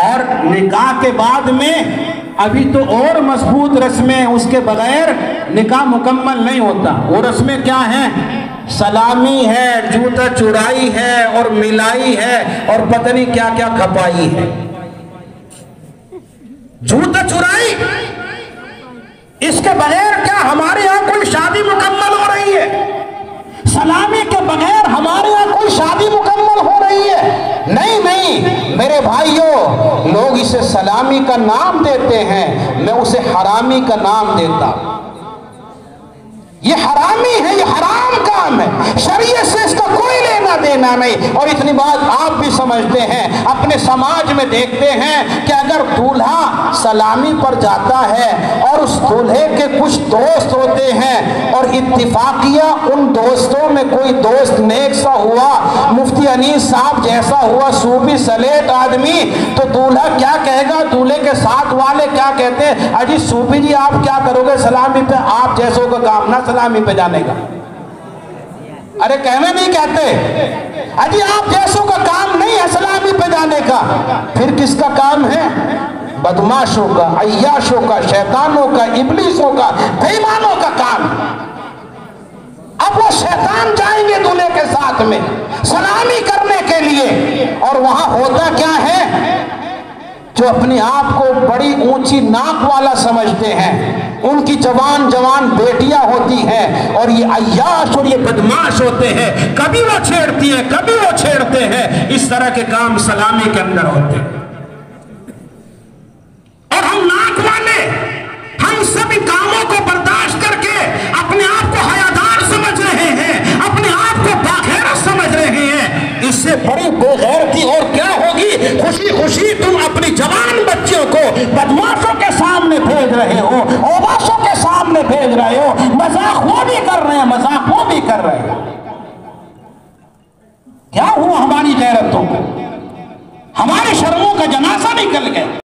और निकाह के बाद में अभी तो और मजबूत रस्में, उसके बगैर निकाह मुकम्मल नहीं होता। वो रस्में क्या हैं? सलामी है, जूता चुराई है और मिलाई है और पता नहीं क्या क्या खपाई है। जूता चुराई, इसके बगैर क्या हमारे यहाँ कोई शादी मुकम्मल हो रही है? सलामी के बगैर हमारे यहाँ कोई शादी मुकम्मल हो रही है? नहीं नहीं मेरे भाइयों, लोग इसे सलामी का नाम देते हैं, मैं उसे हरामी का नाम देता। ये हरामी है, ये हराम काम है, शरीयत से इसका कोई लेना देना नहीं। और इतनी बात आप भी समझते हैं, अपने समाज में देखते हैं कि अगर दूल्हा सलामी पर जाता है और उस दूल्हे के कुछ दोस्त होते हैं और इत्तिफाकिया उन दोस्तों में कोई दोस्त नेक सा हुआ, मुफ्ती अनीस साहब जैसा हुआ, सूफी सलेट आदमी, तो दूल्हा क्या कहेगा? दूल्हे के साथ वाले क्या कहते हैं? अजी सूफी जी आप क्या करोगे सलामी पे? आप जैसों का काम ना सलामी पे जाने का। अरे कहना नहीं कहते, अजी आप जैसों का काम नहीं है सलामी पे जाने का। फिर किसका काम है? बदमाशों का, अय्याशों का, शैतानों का, इब्लीसों का, बेईमानों का काम। अब वो शैतान जाएंगे दूल्हे के साथ में सलामी करने के लिए, और वहां होता क्या है? जो अपने आप को बड़ी ऊंची नाक वाला समझते हैं, उनकी जवान जवान बेटियां होती हैं और ये अय्याश और ये बदमाश होते हैं, कभी वो छेड़ती हैं, कभी वो छेड़ते हैं। इस तरह के काम सलामी के अंदर होते हैं। और हम नाक वाले, हम सभी कामों को बर्दाश्त करके अपने आप को हयादार समझ रहे हैं, अपने आप को बाखैरत समझ रहे हैं। इससे बड़ी बेगैरती और क्या होगी? खुशी खुशी तुम अपनी जवान बच्चियों को बदमाशों के सामने भेज रहे हो, ओबाशों के सामने भेज रहे हो। मजाक वो भी कर रहे हैं, मजाक वो भी कर रहे हैं। क्या हुआ हमारी गैरतों को? हमारे शर्मों का जनाजा निकल गया।